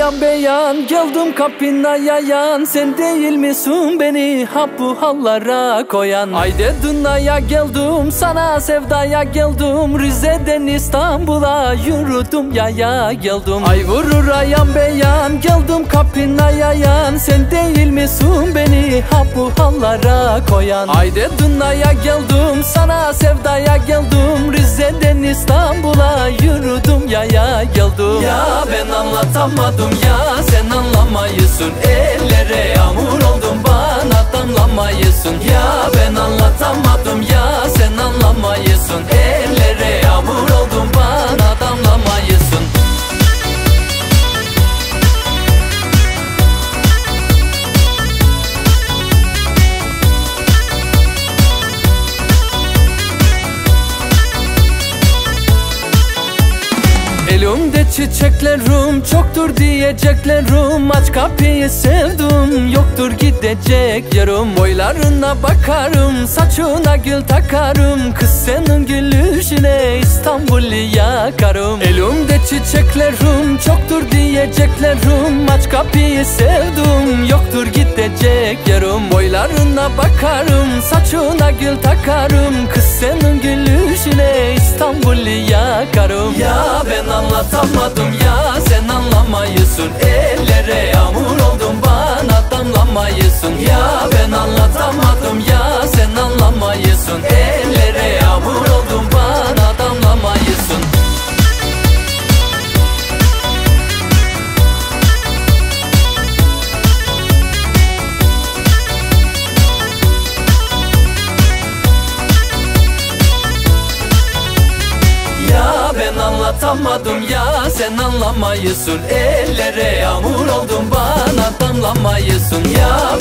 ayan beyan, geldim kapına yayan. Sen değil misin beni ha bu hallara koyan? Haydi dünyaya geldim, sana sevdaya geldim. Rize'den İstanbul'a yürüdüm yaya geldim. Ay vurur ayan beyan, geldim kapına yayan. Sen değil misin beni ha bu hallara koyan? Haydi dünyaya geldim, sana sevdaya geldim. Rize'den İstanbul'a yürüdüm yaya geldim. Ya ben anlatamadım ya sen anlamayısın. Ellere yağmur oldum bana damlamayısın. Ya ben anlatamadım ya sen anlamayısın. Ellere yağmur oldum bana damlamayısın. Elimde çiçeklerim çoktur diyeceklerim. Aç kapıyı sevdim, yoktur gidecek yarım. Boylarına bakarım, saçına gül takarım. Kız senin gülüşüne İstanbul'u yakarım. Elimde çiçeklerim çoktur diyeceklerim. Aç kapıyı sevdim, yoktur gidecek yarım. Boylarına bakarım, saçına gül takarım. Kız senin gülüşüne İstanbul'u yakarım. Ya ben anlatamadım ya sen anlamayısın. Ellere yağmur oldum bana damlamayısın. Ya ben anlatamadım ya sen anlamayısın. Ellere yağmur oldum bana damlamayısın. Anlatamadım ya sen anlamayısın. Ellere yağmur oldum bana damlamayısın. Ya